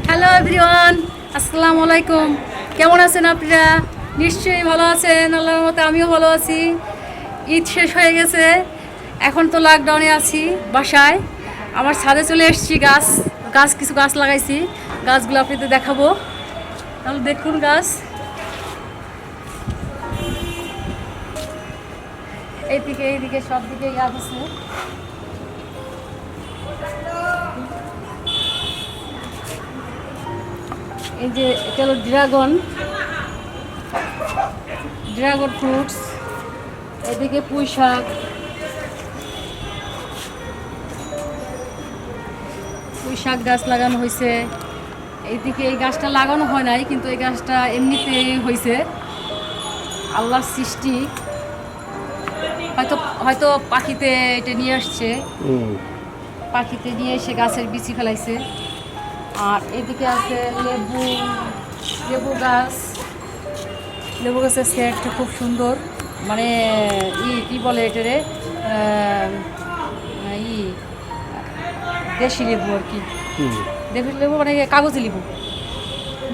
Hello everyone, আসসালামু আলাইকুম। কেমন আছেন আপনারা? নিশ্চয়ই ভালো আছেন। আল্লাহর মতে আমিও ভালো আছি। ঈদ শেষ হয়ে গেছে, এখন তো লকডাউনে আছি বাসায়। আমার ছাদে চলে এসেছি, কিছু গাছ লাগাইছি। গাছগুলো আপনাদের দেখাবো, তাহলে দেখুন গাছ। এইদিকে সব দিকে গাছ আছে। এই যে এটা হলো ড্রাগন ফ্রুটস। এদিকে পুঁই শাক গাছ লাগানো হয়েছে। এইদিকে এই গাছটা লাগানো হয় নাই, কিন্তু এই গাছটা এমনিতেই হয়েছে, আল্লাহর সৃষ্টি। হয়তো হয়তো পাখিতে এটা নিয়ে আসছে, পাখিতে নিয়ে এসে গাছের বিচি ফেলাইছে। আর এদিকে আছে লেবু গাছের সেটটা খুব সুন্দর, মানে কি বলে এটারে, দেশি লেবু আর কি। দেশি লেবু মানে কাগজি লেবু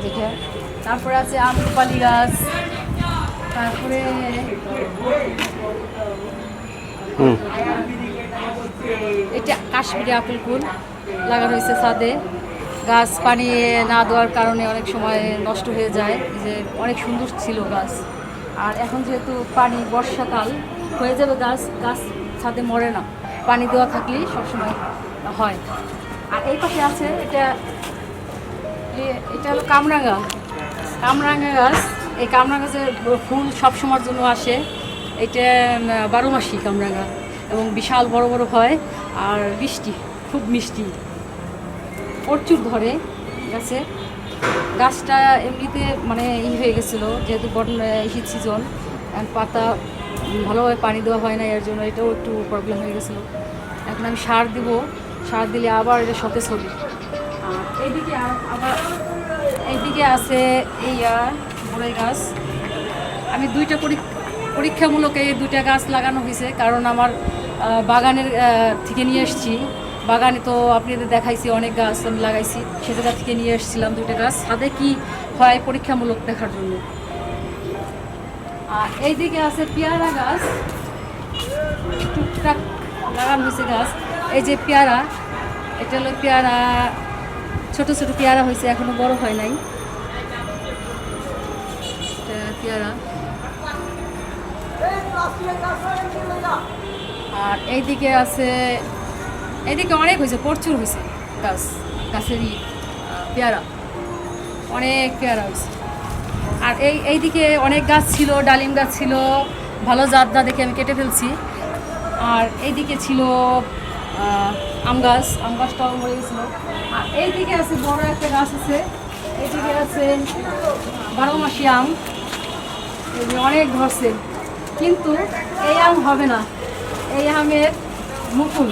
যেটা। তারপরে আছে আমরুপালি গাছ, তারপরে এটা কাশ্মীরি আপেল কুল লাগানো হয়েছে ছাদে। গাছ পানি না দেওয়ার কারণে অনেক সময় নষ্ট হয়ে যায়, যে অনেক সুন্দর ছিল গাছ। আর এখন যেহেতু পানি বর্ষাকাল হয়ে যাবে, গাছ ছাদে মরে না, পানি দেওয়া থাকলেই সবসময় হয়। আর এই পাশে আছে এটা হলো কামরাঙা গাছ। এই কামরাঙা গাছের ফুল সবসময়ের জন্য আসে। এটা 12 মাসি কামরাঙা, এবং বিশাল বড় বড় হয়, আর খুব মিষ্টি, প্রচুর ধরে গাছে। গাছটা এমনিতে মানে হয়ে গেছিলো, যেহেতু শীত সিজন, পাতা ভালোভাবে পানি দেওয়া হয় না, এর জন্য এটাও একটু প্রবলেম হয়ে গেছিলো। এখন আমি সার দিলে আবার এটা সতেজ হবে। আর এইদিকে আছে বড়ই গাছ। আমি পরীক্ষামূলক এই 2টা গাছ লাগানো হয়েছে, কারণ আমার বাগানের থেকে নিয়ে এসেছি। বাগানে তো আপনাদের দেখাইছি, অনেক গাছ আমি লাগাইছি, সে জায়গা থেকে নিয়ে এসেছিলাম 2টা গাছ, ছাদে কি হয় পরীক্ষামূলক দেখার জন্য। আর এইদিকে আছে পেয়ারা গাছ, টুকটাক লাগানো হয়েছে গাছ। এই যে পেয়ারা, এটা হলো পেয়ারা, ছোট ছোট পেয়ারা হয়েছে, এখনো বড় হয় নাই। পেয়ারা। আর এইদিকে অনেক হয়েছে, প্রচুর হয়েছে গাছেরই পেয়ারা, অনেক পেয়ারা হয়েছে। আর এইদিকে অনেক গাছ ছিল, ডালিম গাছ ছিল, ভালো জাত না দেখে আমি কেটে ফেলছি। আর এইদিকে ছিল আম গাছটাও মরে গেছিলো। আর এইদিকে আছে বড় একটা গাছ আছে, এইদিকে আছে 12 মাসি আম, অনেক ধরছে, কিন্তু এই আম হবে না, এই আমের মুকুল।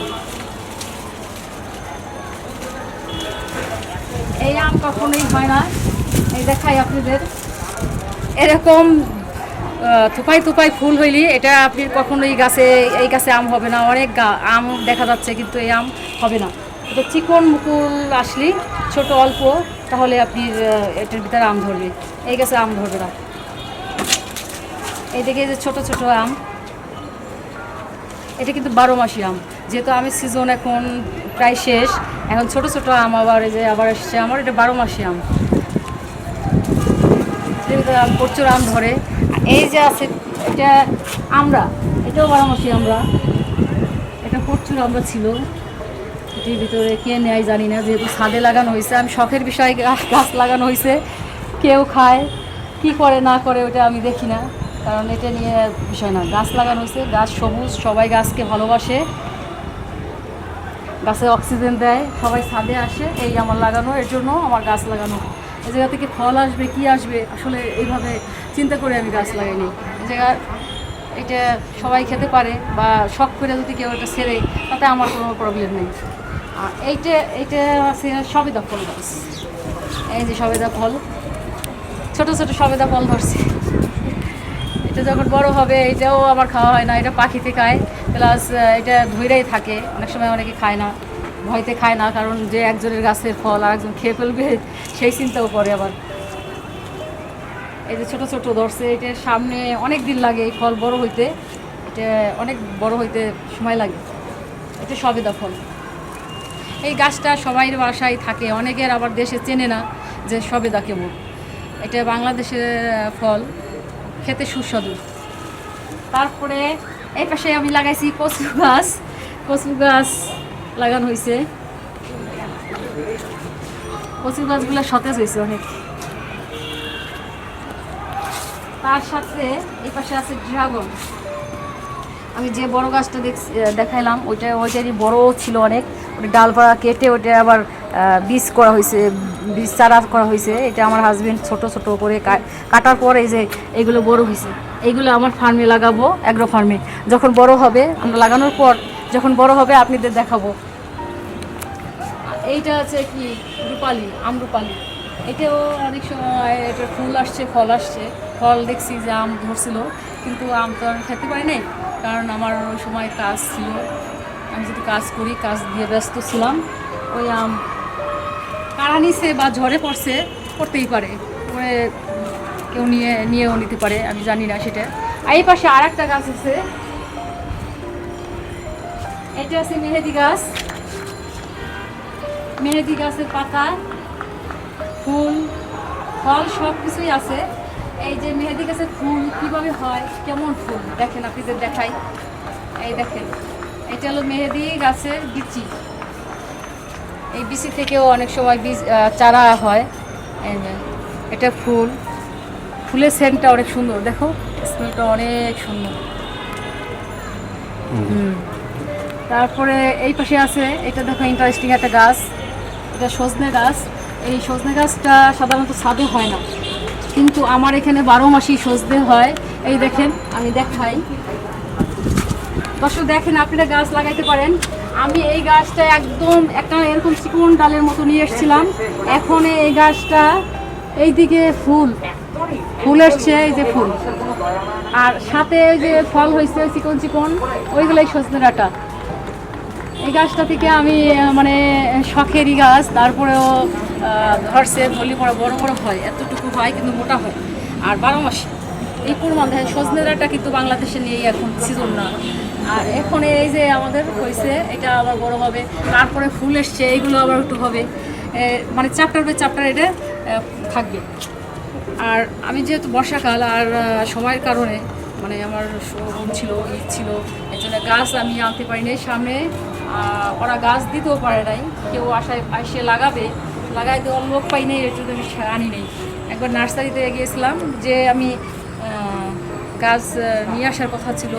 এই আম কখনোই হয় না। এই দেখাই আপনাদের, এরকম থোপাই ফুল হইলি এটা আপনি কখনোই এই গাছে আম হবে না। অনেক আম দেখা যাচ্ছে, কিন্তু এই আম হবে না। এটা চিকন মুকুল আসলে ছোট অল্প, তাহলে আপনি এটার ভিতরে আম ধরবে, এই গাছে আম ধরবে না। এইদিকে যে ছোট ছোট আম, এটা কিন্তু 12 মাসি আম, যেহেতু আমের সিজন এখন প্রায় শেষ, এখন ছোট ছোট আম আবার এসছে আমার। এটা 12 মাসি আম, প্রচুর আম ধরে। এই যে আছে এটা এটাও 12 মাসি আমরা, এটা প্রচুর আমরা ছিল। এটির ভিতরে কে নেয় জানি না, যেহেতু ছাদে লাগানো হয়েছে, আমি শখের বিষয়ে গাছ লাগানো হয়েছে। কেউ খায় কি করে না করে ওটা আমি দেখি না, কারণ এটা নিয়ে বিষয় না। গাছ লাগানো হয়েছে, গাছ সবুজ, সবাই গাছকে ভালোবাসে, গাছে অক্সিজেন দেয়, সবাই ছাদে আসে, এই আমার লাগানো, এর জন্য আমার গাছ লাগানো। এই জায়গা থেকে ফল আসবে কি আসবে আসলে এইভাবে চিন্তা করে আমি গাছ লাগাইনি। এই জায়গা এটা সবাই খেতে পারে, বা শখ করে যদি কেউ এটা ছেড়ে, তাতে আমার কোনো প্রবলেম নেই। আর এইটা আছে সবেদা ফল গাছ। এই যে সবেদা ফল, ছোট ছোট সবেদা ফল ধরছে। এটা যখন বড় হবে, এটাও আমার খাওয়া হয় না, এটা পাখিতে খায়, প্লাস এটা ধৈরাই থাকে, অনেক সময় অনেকে খায় না। ভয়তে খায় না, কারণ যে একজনের গাছের ফল আর একজন খেয়ে ফেলবে সেই চিন্তাও করে আবার। এই যে ছোট ছোট ধরছে, এটার সামনে অনেক দিন লাগে এই ফল বড় হইতে, এটা অনেক বড় হইতে সময় লাগে। এটা সবেদা ফল। এই গাছটা সবাই বাসায় থাকে, অনেকের আবার দেশে চেনে না যে সবেদা কেমন। এটা বাংলাদেশের ফল, খেতে সুস্বাদু। তারপরে এই পাশে আমি লাগাইছি কচু গাছ। কচু গাছ লাগানো হয়েছে, কচু গাছগুলো সতেজ হয়েছে অনেক। তার সাথে এই পাশে আছে ড্রাগন। আমি যে বড় গাছটা দেখাইলাম ওইটারই বড় ছিল অনেক, ওটা ডালপাড়া কেটে ওটা আবার বীজ করা হয়েছে, বীজ চারা করা হয়েছে। এটা আমার হাজবেন্ড ছোট ছোট করে কাটার পর এই যে এইগুলো বড় হয়েছে, এইগুলো আমার ফার্মে লাগাবো, অ্যাগ্রো ফার্মে। যখন বড় হবে, আমরা লাগানোর পর যখন বড় হবে আপনাদের দেখাবো। এইটা আছে কি রূপালি, আমরুপালি। এটাও অনেক সময় এটা ফুল আসছে, ফল আসছে। ফল দেখছি যে আম ধরছিল, কিন্তু আম তো আমি খেতে পারি নাই, কারণ আমার ওই সময় কাজ ছিল। আমি যদি কাজ করি, কাজ দিয়ে ব্যস্ত ছিলাম। ওই আম কারা নিছে বা ঝড়ে পড়ছে, পড়তেই পারে, পরে কেউ নিয়েও নিতে পারে, আমি জানি না সেটা। আর এই পাশে আর একটা গাছ আছে, এটা আছে মেহেদি গাছ। মেহেদি গাছের পাতা, ফুল, ফল সব কিছুই আছে। এই যে মেহেদি গাছের ফুল কীভাবে হয়, কেমন ফুল দেখেন, আপনাদের দেখাই। এই দেখেন, এটা হলো মেহেদি গাছের বিচি। এই বিচি থেকেও অনেক সময় বীজ চারা হয়। এই যে এটা ফুল, ফুলের সেন্টটা অনেক সুন্দর, দেখো স্মেলটা অনেক সুন্দর। তারপরে এই পাশে আছে, এটা দেখো ইন্টারেস্টিং একটা গাছ, এটা সজনে গাছ। এই সজনে গাছটা সাধারণত ছাদে হয় না, কিন্তু আমার এখানে 12 মাসই সজনে হয়। এই দেখেন, আমি দেখাই, দর্শক দেখেন, আপনারা গাছ লাগাইতে পারেন। আমি এই গাছটা একদম একটা এরকম চিকন ডালের মতো নিয়ে এসেছিলাম। এখন এই গাছটা এইদিকে ফুল এসছে, এই যে ফুল, আর সাথে ওই যে ফল হয়েছে চিকন চিকন, ওইগুলোই সজনে ডাঁটা। এই গাছটা থেকে আমি মানে শখেরই গাছ, তারপরেও ধরছে, ধরলে পরে বড় বড় হয়, এতটুকু হয় কিন্তু মোটা হয়, আর 12 মাসে এই পরিমাণ দেখেন। সজনে ডাঁটা কিন্তু বাংলাদেশে নিয়েই এখন সিজন না। আর এখন এই যে আমাদের হয়েছে, এটা আবার বড় হবে, তারপরে ফুল এসছে, এইগুলো আবার একটু হবে, মানে চ্যাপ্টার বাই চ্যাপ্টার এটা থাকবে। আর আমি যেহেতু বর্ষাকাল আর সময়ের কারণে, মানে আমার ছিল ঈদ ছিল, এই জন্য গাছ আমি আনতে পারি নাই সামনে। ওরা গাছ দিতেও পারে নাই, কেউ এসে লাগাই দেওয়ার লোক পাই নাই, এর জন্য আমি আনি নেই। একবার নার্সারিতে গিয়েছিলাম, যে আমি গাছ নিয়ে আসার কথা ছিল,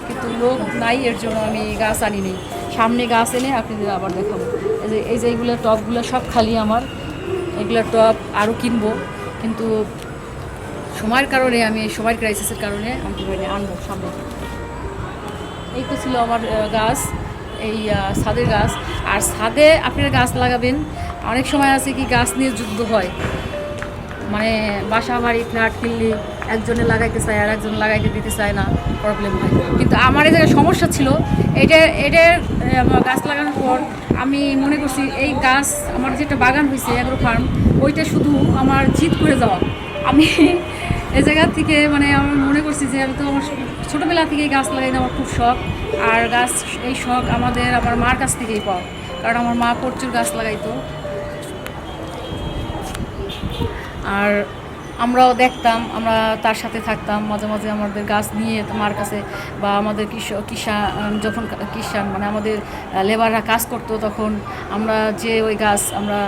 কিন্তু লোক নাই, এর জন্য আমি গাছ আনি নেই। সামনে গাছ এনে আপনাদের আবার দেখাবো। এই যে এইগুলো টবগুলো সব খালি আমার, এগুলো টব আরও কিনবো, কিন্তু সময়ের কারণে, আমি সময়ের ক্রাইসিসের কারণে আনতে পারিনি, আনবো সামনে। এই তো ছিল আমার গাছ, এই ছাদের গাছ। আর ছাদে আপনারা গাছ লাগাবেন, অনেক সময় আছে কি গাছ নিয়ে যুদ্ধ হয়, মানে বাসা বাড়ি ফ্ল্যাট কিনলে একজনে লাগাইতে চায় আর একজন লাগাইতে দিতে চায় না, প্রবলেম হয়। কিন্তু আমার এই জায়গায় সমস্যা ছিল, এটার গাছ লাগানোর পর আমি মনে করছি এই গাছ, আমার যেটা বাগান হয়েছে অ্যাগ্রো ফার্ম, ওইটা শুধু আমার জিত করে যাওয়া। আমি এই জায়গা থেকে মানে আমার মনে করছি যে আমি তো আমার ছোটোবেলা থেকেই গাছ লাগাই, আমার খুব শখ। আর গাছ, এই শখ আমার মার কাছ থেকেই পাওয়া, কারণ আমার মা প্রচুর গাছ লাগাইতো। আর আমরাও দেখতাম, আমরা তার সাথে থাকতাম, মাঝে মাঝে আমাদের গাছ নিয়ে মার কাছে, বা আমাদের যখন কিষান মানে আমাদের লেবাররা কাজ করতো, তখন আমরা যে ওই গাছ আমরা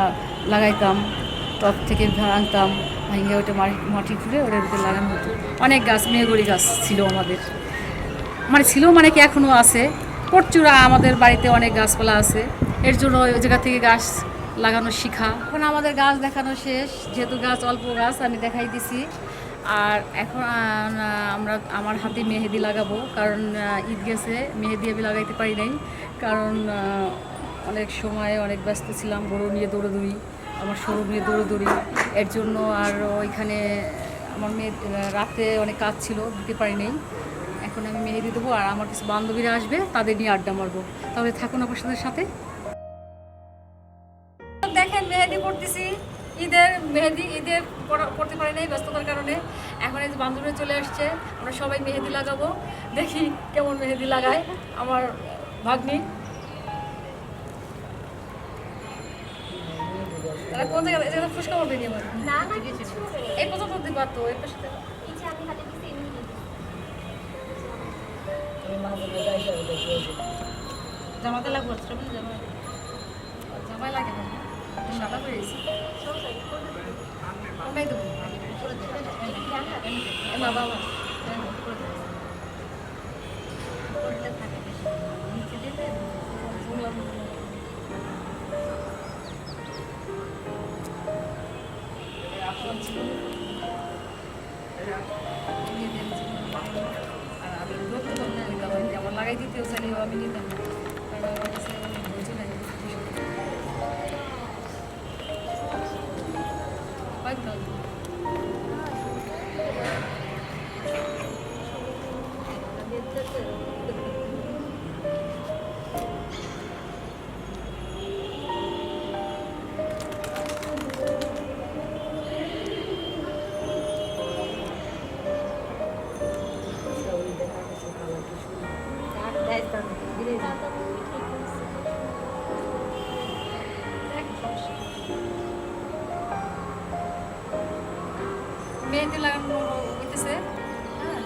লাগাইতাম, টব থেকে আনতাম, ভেঙে ওইটা মাটি খুঁড়ে ওটার ভিতরে লাগানো হতো। অনেক গাছ, মেহগড়ি গাছ ছিল আমাদের, মানে ছিল মানে কি এখনও আছে প্রচুর, আমাদের বাড়িতে অনেক গাছপালা আছে। এর জন্য ওই জায়গা থেকে গাছ লাগানো শিখা। এখন আমাদের গাছ দেখানো শেষ, যেহেতু গাছ অল্প গাছ আমি দেখাই দিছি। আর এখন আমার হাতে মেহেদি লাগাবো, কারণ ঈদ গেছে, মেহেদি আমি লাগাইতে পারি নাই, কারণ অনেক সময় অনেক ব্যস্ত ছিলাম, গরু নিয়ে দৌড়োদৌড়ি, আমার সরু নিয়ে দৌড়োদৌড়ি, এর জন্য আর ওইখানে আমার মেয়ে রাতে অনেক কাজ ছিল, দিতে পারি নাই। এখন আমি মেহেদি দেবো, আর আমার কিছু বান্ধবীরা আসবে, তাদের নিয়ে আড্ডা মারবো। তবে থাকুন আপনাদের সাথে। ঈদের মেহেদি ঈদের করতে পারি নাই ব্যস্ততার কারণে। এখন এই যে বান্ধবীরা চলে আসছে, আমরা সবাই মেহেদি লাগাবো, দেখি কেমন মেহেদি লাগায় আমার ভাগ্নি। তারা কোন জায়গায় এই জায়গায় ফুসকা হবে নি আমার না না কিছু এই পর্যন্ত দিবা তো এই পাশে এই যে আমি হাতে দিছি এমনি জামাতে লাগবে জামাই লাগে না সাদা করে দিয়েছি কমাই দেবো মা বাবা আমার লাগাই দিতেও চাইলেও আমি নিতাম না কারণ আমার কাছে ধৈর্য নাই মেহেদি লাগানো হইতেছে। হ্যাঁ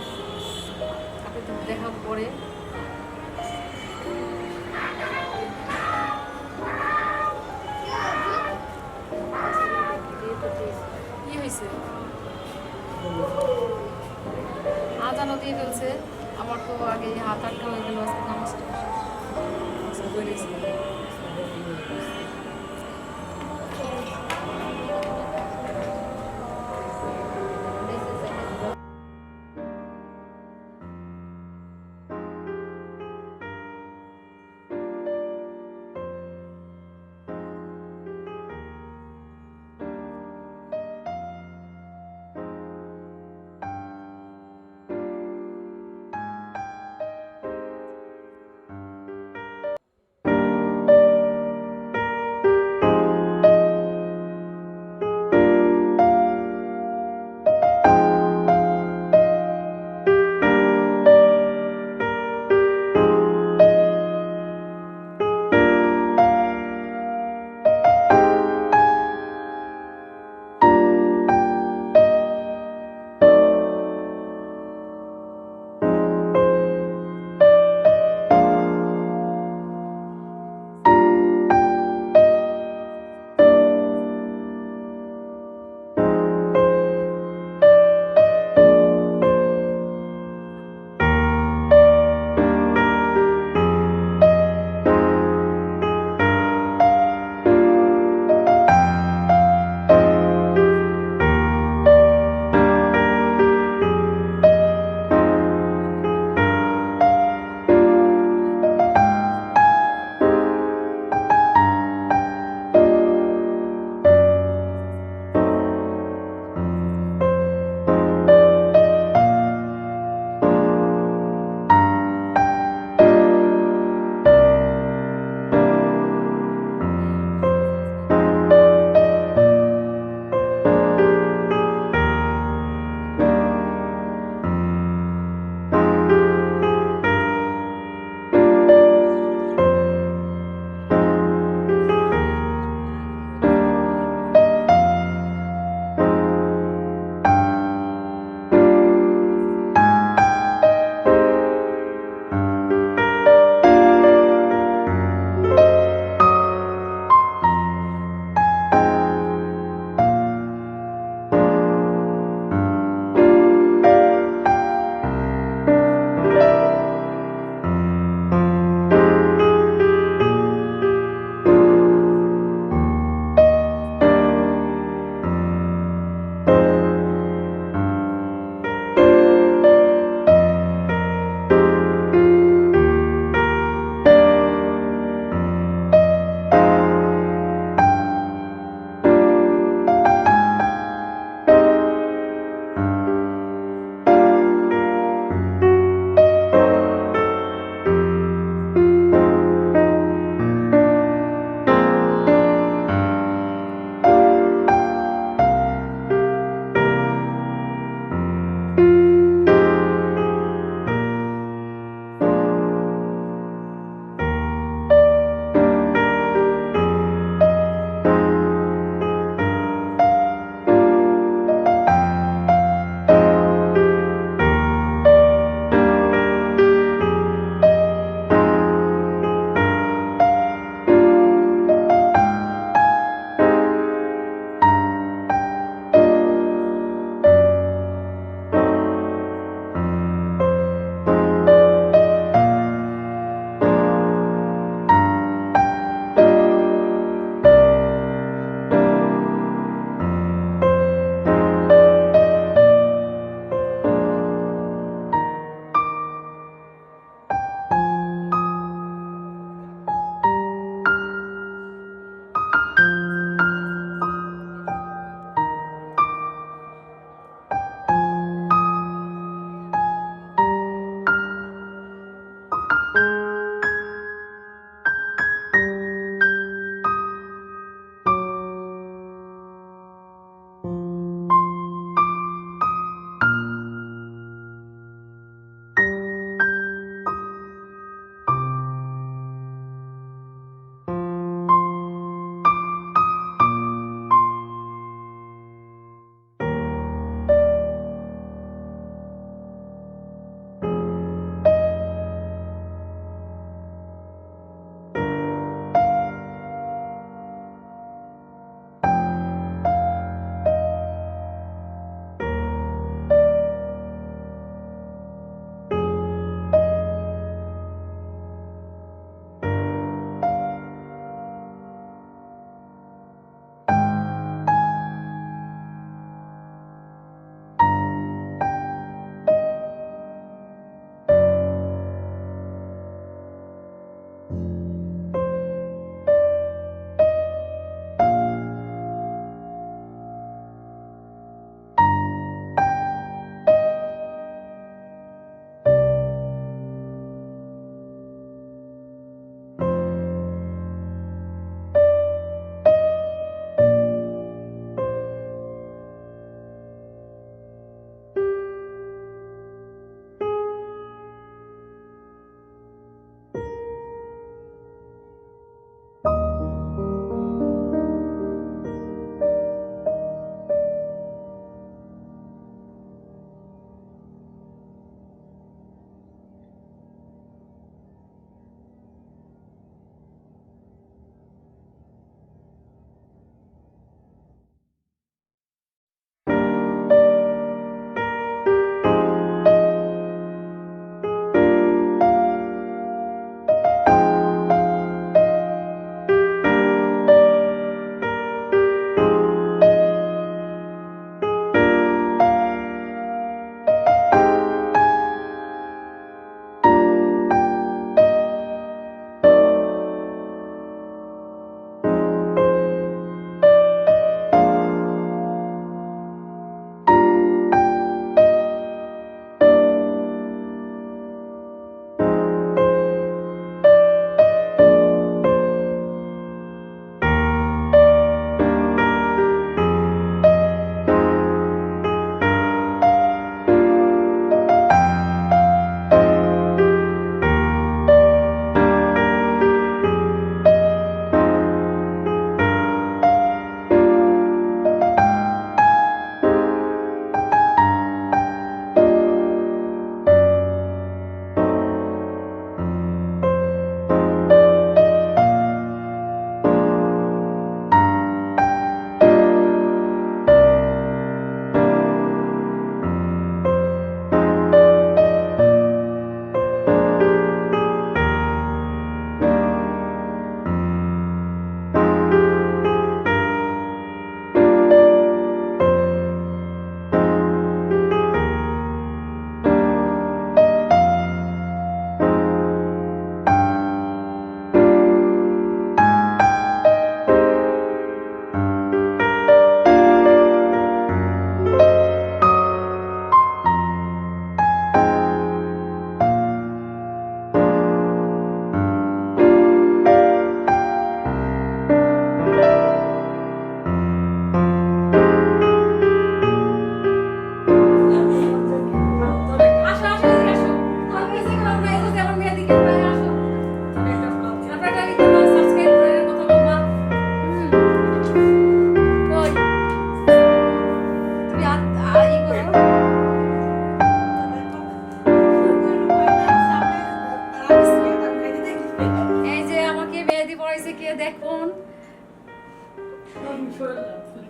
আপনি তো দেখা পরে কি হয়েছে আজানও দিয়ে ফেলছে আমার তো আগে হাত আটকা হয়ে গেল আজকে নামাজটা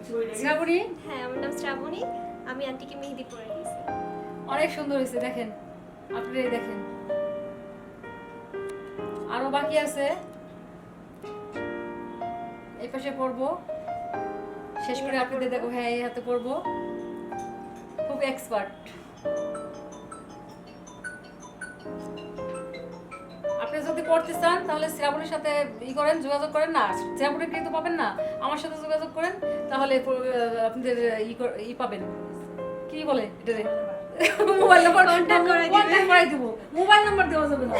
শ্রাবণী হ্যাঁ, আমার নাম শ্রাবণী। আমি আন্টিকে মেহেদি পরে দিয়েছি। অনেক সুন্দর হয়েছে, দেখেন আপনারাই দেখেন। আরো বাকি আছে, এই পাশে পরবো, শেষ করে আপনাদের দেখো। হ্যাঁ, এই হাতে পরবো, খুব এক্সপার্ট। আপনি যদি করতে চান তাহলে শ্রাবণের সাথে করেন, যোগাযোগ করেন না। শ্রাবণের কিন্তু পাবেন না, আমার সাথে যোগাযোগ করেন, তাহলে আপনাদের পাবেন। কি বলে এটারে? মোবাইল নাম্বার কন্টাক্ট করাই দিব। মোবাইল নাম্বার দেওয়া যাবে না।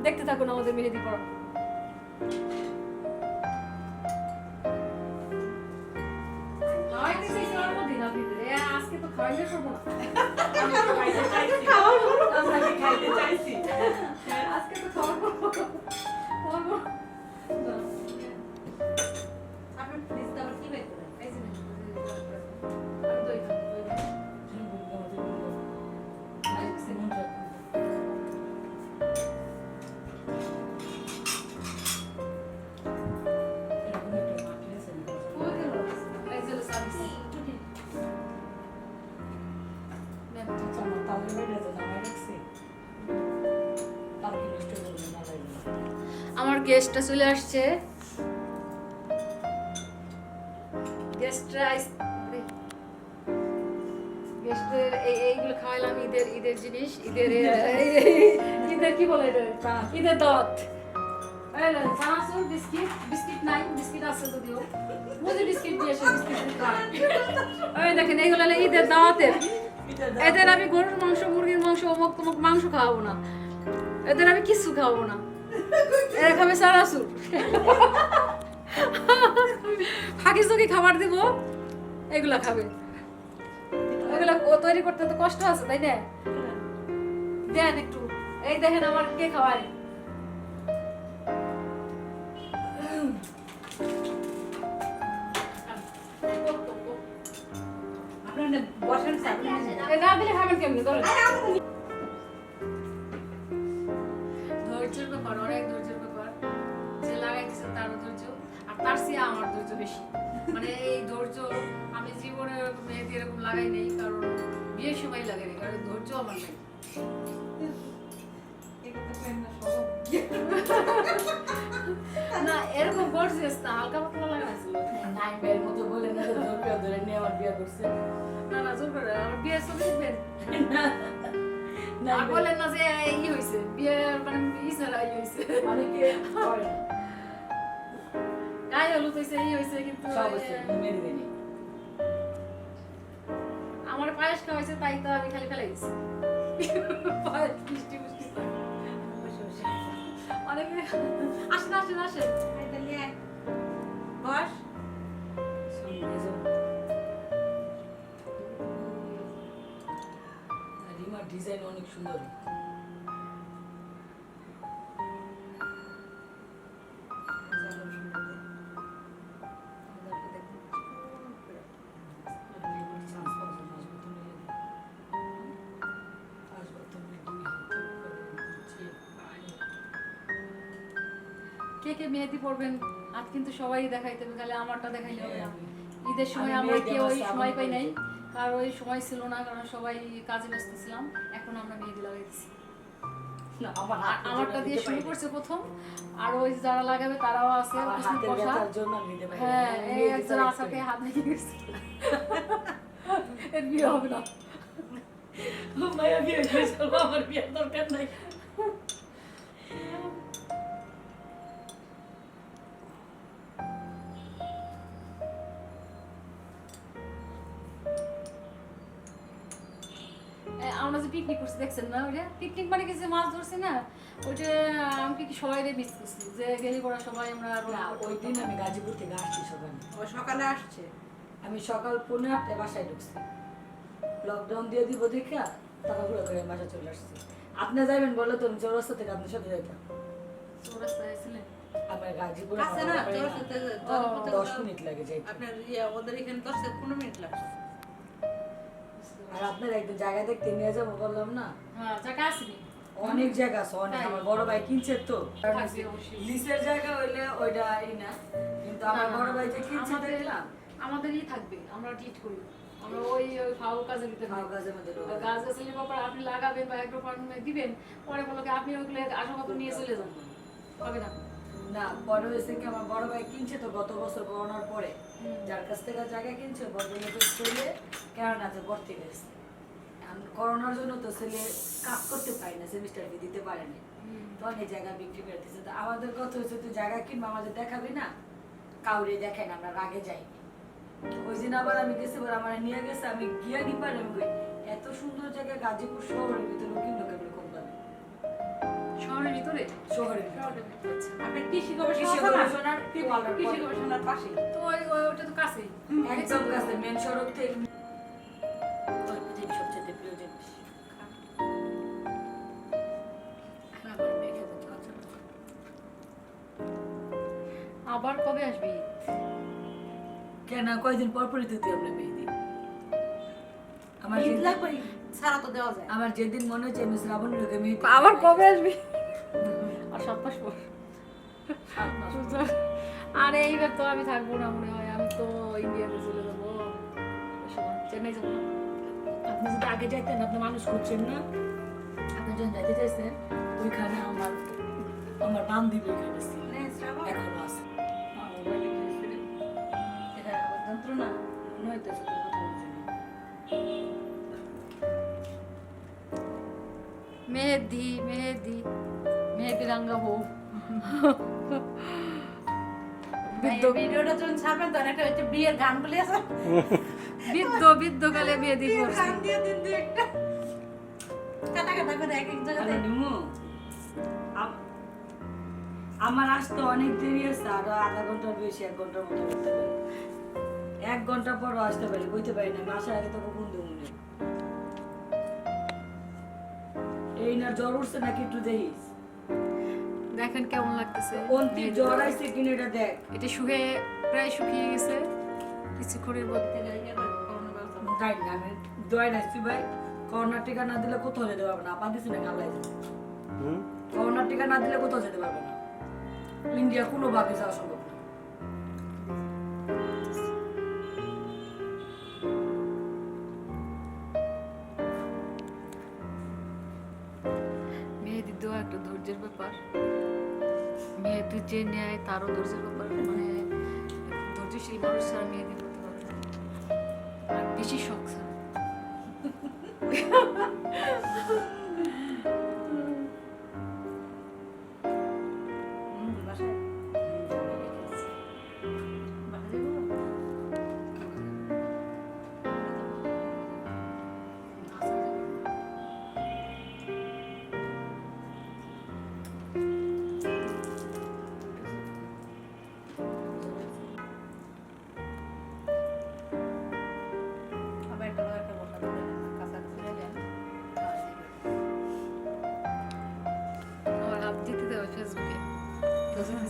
দেখতে থাকুন আমাদের মেহেদি পড়া। আজকে তো খাইলে করবো না। আজকে তো খাওয়া করবো। আপনার প্লিজ আবার কি বের করেন? এই যে আমি দই খাবো, দই খাবো। আমার গেস্টটা চলে আসছে। গেস্টের এইগুলো খাওয়াইলাম, ঈদের জিনিস, ঈদের কি বলে এটা? ঈদের দাওয়াত। চানাচুর, বিস্কিট নাই, বিস্কিট আছে যদিও, মুজি বিস্কিট দিয়েছে, বিস্কিট ওই দেখেন, এইগুলো হলো ঈদের দাওয়াতের। এদের আমি গরুর মাংস, মুরগির মাংস, অমুক তমুক মাংস খাওয়াবো না, এদের আমি কিছু খাওয়াবো না, এরা খাবে চানাচুর। ফাঁকি চুকি খাবার দিব, এগুলা খাবে। ওগুলা তৈরি করতে তো কষ্ট আছে, তাই না? দেন একটু, এই দেখেন আমার কে খাওয়ায়। ধৈর্যের ব্যাপার, অনেক ধৈর্যের ব্যাপার। যে লাগাইছে তারও ধৈর্য, আর তার চেয়ে আমার ধৈর্য বেশি। মানে এই ধৈর্য আমি জীবনে মেহেদি এরকম লাগাই নেই, কারণ বিয়ের সময় লাগাই নেই, কারণ ধৈর্য আমার নেই। না এরকম গর্জিয়াস না, হালকা পাতলা লাগাইছিল। নাইমের মতো বলে না, জোর করে ধরে নিয়ে আমার বিয়ে করছে। না না, জোর করে আমার বিয়ের ছবি দেখবেন না, বলেন না যে ই হইছে বিয়ে, মানে ইসারা ই হইছে, অনেকে করে না। গায়ে হলুদ হইছে, ই হইছে, কিন্তু সব হচ্ছে মেরে দেনি। আমার পায়েস খাওয়াইছে, তাই তো আমি খালি ফেলাই দিছি। পায়েস মিষ্টি মিষ্টি অনেকে আসেন আসেন আসেন। বস রিমার ডিজাইন অনেক সুন্দর। কে কে মেহেদি পড়বেন আজ কিন্তু সবাই দেখাইতে হবে, খালি আমারটা দেখাইলে হবে না। ঈদের সময় আমরা কেউ ওই সময় পাই নাই, কারণ ওই সময় ছিল না, কারণ সবাই কাজে ব্যস্ত ছিলাম। এখন আমরা মেহেদি লাগাইতেছি, আমারটা দিয়ে শুরু করছে প্রথম, আর ওই যারা লাগাবে তারাও আছে। হ্যাঁ, এই একজন আশাকে হাত ভেঙে গেছে, এর বিয়ে হবে না। মায়া বিয়ে হয়েছিল, আমার বিয়ের দরকার নাই। আমরা যে পিকনিক করছি দেখছেন না, ওইটা পিকনিক মানে কি যে মাছ ধরছি না, ওইটা আমি কি সবাই মিস করছি, যে গেলি করা সবাই আমরা। ওই দিন আমি গাজীপুর থেকে আসছি সকালে। ও সকালে আসছে, আমি সকাল 8:30 বাসায় ঢুকছি, লকডাউন দিয়ে দিব দেখা তাড়াহুড়ো করে বাসা চলে আসছি। আপনি যাবেন বলে তো আমি চৌরাস্তা থেকে আপনার সাথে যেতাম। চৌরাস্তায় ছিলেন? আমার গাজীপুরে আছে না চৌরাস্তাতে 10 মিনিট লাগে যাইতে। আপনার ওদের এখানে 10 থেকে 15 মিনিট লাগছে। আর আপনার একদিন জায়গা দেখতে নিয়ে যাবো বললাম না। হ্যাঁ, জায়গা আসেনি, অনেক জায়গা আছে, অনেক। আমার বড় ভাই কিনছে তো, থাকবে অবশ্যই। লিসের জায়গা হইলে ওইটা এই না, কিন্তু আমার না, বড় ভাই যে কিনছে আমাদের- দেখলাম আমাদেরই থাকবে, আমরা ট্রিট করি, আমরা ওই ওই ফাউ কাজের ভিতরে খাওয়া কাজের মধ্যে ঢোকা যায়। গাছ গাছালির ব্যাপার আপনি লাগাবেন বা অ্যাগ্রো ফার্মে দিবেন, পরে বলো কি আপনি ওইগুলো আশাকত নিয়ে চলে যান, হবে না। না পরে হয়েছে কি আমার বড় ভাই কিনছে তো গত বছর করোনার পরে, যার কাছ থেকে জায়গা কিনছে ভদ্রলোকের ছেলে কেরানাতে ভর্তি হয়েছে। এখন করোনার জন্য তো ছেলে কাজ করতে পারে না, সেমিস্টার ফি দিতে পারেনি, তখন এই জায়গা বিক্রি করে দিচ্ছে। তো আমাদের কথা হচ্ছে তুই জায়গা কিনবো আমাদের দেখাবি না, কাউরে দেখাই না, আমরা আগে যাই। ওই দিন আবার আমি গেছি, এবার আমার নিয়ে গেছে, আমি গিয়ে নি পারি আমি কই, এত সুন্দর জায়গা গাজীপুর শহরের ভিতরে কিনলো কেমন কম দামে, শহরের ভিতরে শহরের ভিতরে। আচ্ছা। আপনি কৃষি কৃষি গবেষণা আছে না? গবেষণার ওয়ালার কৃষি পরে। গবেষণার পাশে তো ওটা তো কাছেই। একদম কাছে মেন সড়ক থেকে। ওই পৃথিবীর সবচেয়ে প্রিয় জিনিস। আর আমার মেয়ে খেতে তো আছে না। আবার কবে আসবি? কেন কয়দিন পর পরই তো তুই আমরা মেহেদি। আমার ঈদ যেদিন- লাগবে, ছাড়া তো দেওয়া যায়। আমার যেদিন মনে হচ্ছে আমি শ্রাবণ রেখে মেহেদি। আবার কবে আসবি? আর 7 মাস পর। 7 মাস। আর এইবার তো আমি থাকবো না মনে হয়, আমি তো ইন্ডিয়াতে চলে যাবো, ওই সময় চেন্নাই যাবো না। আপনি যদি আগে যাইতেন, আপনি মানুষ করছেন না, আপনি যখন যাইতে চাইছেন ওইখানে আমার বান্ধবী ওইখানে ছিল, নে, শ্রাবণ। এখনো আছে। আমার মোবাইলে কি হয়েছে রে? এটা আবার যন্ত্রণা। মনে হইতেছে তোর কথা বলছি না। মেহেদি মেহেদি মেহেদি রাঙ্গা হো। এই ভিডিওটা যখন ছাড়বেন তখন একটা হচ্ছে বিয়ের গানগুলি আছে। বৃদ্ধকালে মেহেদি বিয়ের করছি। গান দিয়ে দিন দুই একটা। কাটা কাটা করে এক এক জায়গাতে। আরে নিমু, আমার আসতে অনেক দেরি আছে, আরো আধা ঘন্টার বেশি, 1 ঘন্টার মতো করতে পারি। 1 ঘন্টা পরও আসতে পারি, বইতে পারি না, মাসের আগে তোকে বন্ধু মনে। এই না জ্বর উঠছে নাকি একটু দেখিস, দেখেন কেমন লাগতেছে। অন্তি জ্বর আইছে কিনা এটা দেখ। এটা প্রায় শুকিয়ে গেছে, কিছুক্ষণের মধ্যে। তাই না আমি দোয়াই নাইছি ভাই, করোনার টিকা না দিলে কোথাও যেতে পারবে না, আপা দিছি না গাল্লাই যাবে। করোনার টিকা না দিলে কোথাও যেতে পারবে না, ইন্ডিয়া কোনো ভাবে যাওয়া সম্ভব না। মেহেদি দেওয়া একটা ধৈর্যের ব্যাপার, মেহেদি যে নেয় তারও ধৈর্যের ব্যাপার, মানে ধৈর্যশীল মানুষ ছাড়া মেহেদি করতে পারবে না, আর বেশি শখ ছাড়া। বাসায় বাসায় যাবো? আবার একটা একটা বসা দেবে, কাছাকাছি গেলে আমার হাত দিতে দেওয়া ফেসবুকে,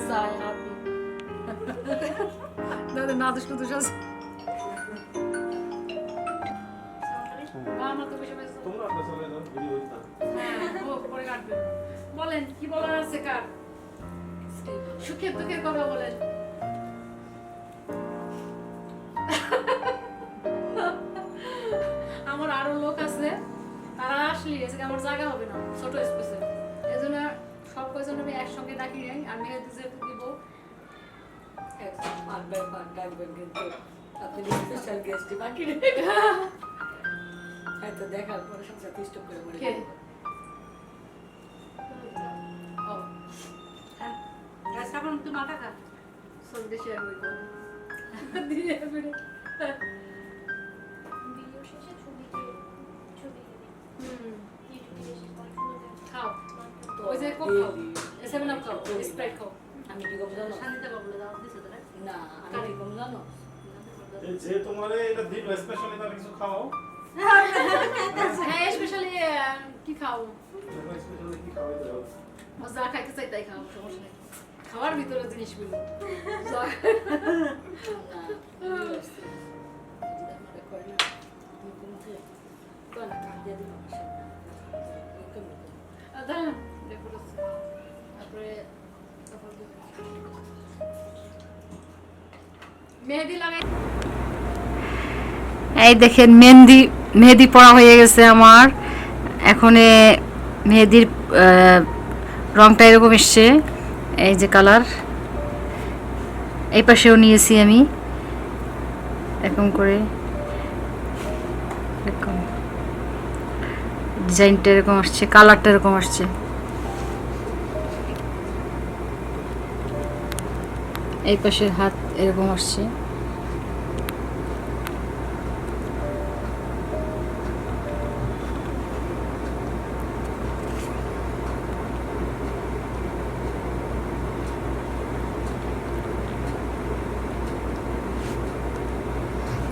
চাই হাত দিই। দাদা নাদুস কুদুস আছে। আমার তো বেশি বেশি তোমরা আপনার চলে যাও ভিডিও হইতা হ্যাঁ, ও পরে কাটবে। বলেন কি বলার আছে কার? সুখের দুঃখের কথা বলেন। আমার আরো লোক আছে, তারা আসলে আজকে আমার জায়গা হবে না ছোট স্পেসে, এজন্য সব কয়জন আমি একসঙ্গে ডাকি নাই। আর মেহেদি যেহেতু দিব, একদম পাঁচবার পাঁচ ডাকবেন, কিন্তু আপনি স্পেশাল গেস্ট বাকি নেই। হয়তো দেখার পরে সব সাথে স্টপ করে মরে কে? যাবে। ও হ্যাঁ শ্রাবণ তুই মাথা খা। ছবিটা শেয়ার করবো দিয়ে ফিরে। ভিডিও শেষে ছবি দিবি হুম, ইউটিউবে শেষে অনেক সুন্দর করে। খাও। ওই যে কোক খাও, সেভেন আপ খাও, স্প্রাইট খাও। আমি কি কম জানো? শান্তিতে বাবুলে দাও দিছে তোরা। না আমি কি কম জানো? এই যে তোমারে এটা দিল স্পেশালি তার কিছু খাও হ্যাঁ, স্পেশালি কি খাও? স্পেশালি কি খাওয়াইতে হবে যা খাইতে চাই তাই খাও, সমস্যা নেই। খাওয়ার ভিতরে জিনিসগুলো না আমি আসছি। যদি আমারে কয় না, তুমি কমতে কয় না, কান দিয়ে দিলাম আমার সামনে। এরকম এরকম। দাঁড়ান, তারপরে মেহেদি লাগাই। এই দেখেন মেহেদি পড়া হয়ে গেছে আমার। এখন মেহেদির রংটা এরকম এসছে, এই যে কালার। এই পাশেও নিয়েছি আমি এরকম করে, এরকম ডিজাইনটা এরকম আসছে, কালারটা এরকম আসছে। এই পাশের হাত এরকম আসছে।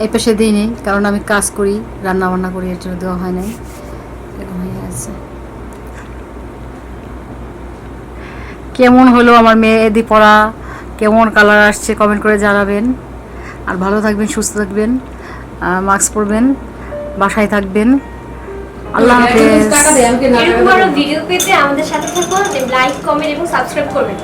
এই পাশে দিইনি কারণ আমি কাজ করি, রান্না বান্না করি, এর জন্য দেওয়া হয় নাই। এরকম হয়ে আছে। কেমন হলো আমার মেহেদি পড়া, কেমন কালার আসছে কমেন্ট করে জানাবেন। আর ভালো থাকবেন, সুস্থ থাকবেন, মাস্ক পরবেন, বাসায় থাকবেন। আল্লাহ হাফেজ। এরকম আরো ভিডিও পেতে আমাদের সাথে থাকুন, লাইক, কমেন্ট এবং সাবস্ক্রাইব করবেন।